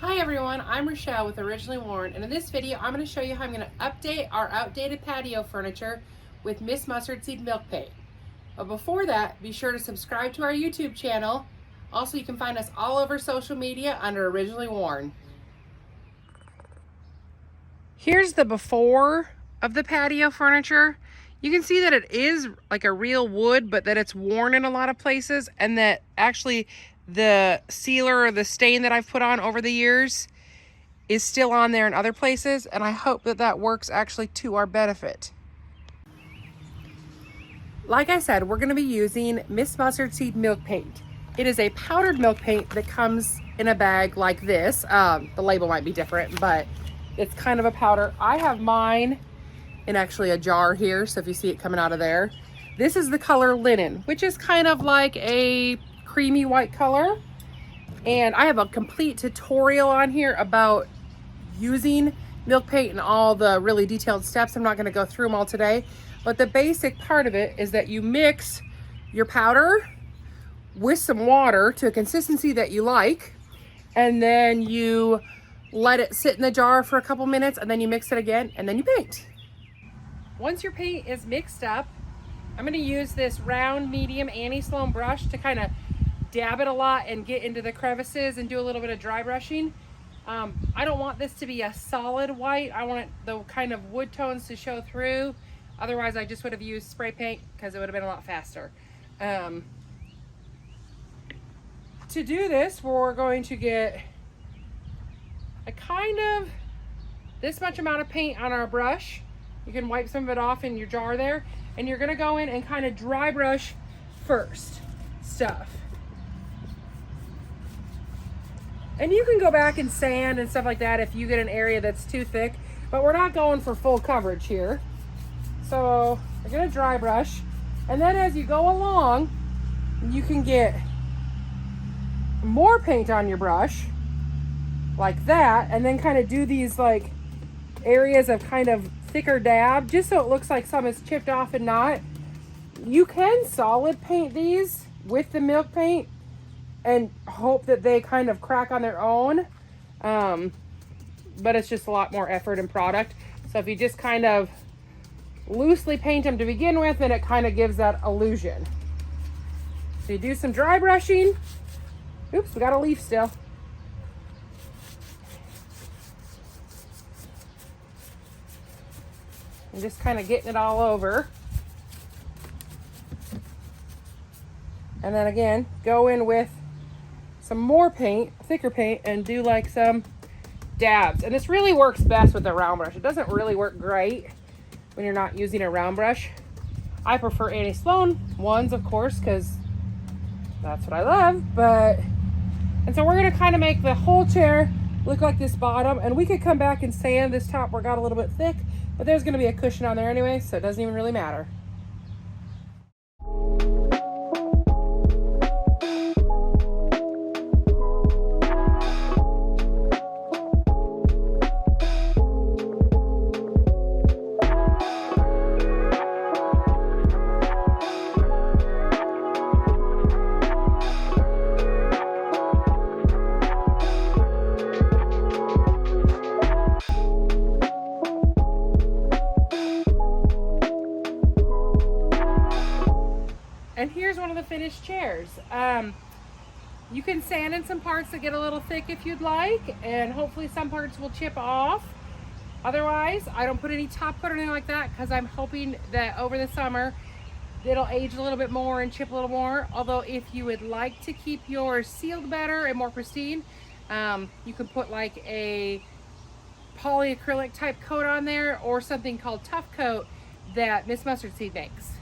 Hi everyone, I'm Rachelle with Originally Worn, and in this video I'm going to show you how I'm going to update our outdated patio furniture with Miss Mustard Seed Milk Paint. But before that, be sure to subscribe to our YouTube channel. Also, you can find us all over social media under Originally Worn. Here's the before of the patio furniture. You can see that it is like a real wood, but that it's worn in a lot of places, and that actually the sealer or the stain that I've put on over the years is still on there in other places, and I hope that that works actually to our benefit. Like I said, we're going to be using Miss Mustard Seed Milk Paint. It is a powdered milk paint that comes in a bag like this. The label might be different, but it's kind of a powder. I have mine in actually a jar here, so if you see it coming out of there. This is the color Linen, which is kind of like a creamy white color. And I have a complete tutorial on here about using milk paint and all the really detailed steps. I'm not going to go through them all today, but the basic part of it is that you mix your powder with some water to a consistency that you like, and then you let it sit in the jar for a couple minutes, and then you mix it again, and then you paint. Once your paint is mixed up, I'm going to use this round medium Annie Sloan brush to kind of dab it a lot and get into the crevices and do a little bit of dry brushing. I don't want this to be a solid white. I want the kind of wood tones to show through. Otherwise, I just would have used spray paint because it would have been a lot faster. To do this, we're going to get a kind of this much amount of paint on our brush. You can wipe some of it off in your jar there, and you're going to go in and kind of dry brush first stuff. And you can go back and sand and stuff like that if you get an area that's too thick, but we're not going for full coverage here. So we're gonna dry brush, and then as you go along, you can get more paint on your brush like that, and then kind of do these like areas of kind of thicker dab, just so it looks like some is chipped off and not. You can solid paint these with the milk paint and hope that they kind of crack on their own, but it's just a lot more effort and product. So if you just kind of loosely paint them to begin with, then it kind of gives that illusion. So you do some dry brushing. Oops, we got a leaf still. And just kind of getting it all over. And then again, go in with some more paint, thicker paint, and do like some dabs. And this really works best with a round brush. It doesn't really work great when you're not using a round brush. I prefer Annie Sloan ones, of course, because that's what I love. And so we're gonna kind of make the whole chair look like this bottom, and we could come back and sand this top where it got a little bit thick, but there's gonna be a cushion on there anyway, so it doesn't even really matter. And here's one of the finished chairs. You can sand in some parts that get a little thick if you'd like, and hopefully some parts will chip off. Otherwise, I don't put any top coat or anything like that because I'm hoping that over the summer it'll age a little bit more and chip a little more. Although if you would like to keep yours sealed better and more pristine, you can put like a polyacrylic type coat on there, or something called Tough Coat that Miss Mustard Seed makes.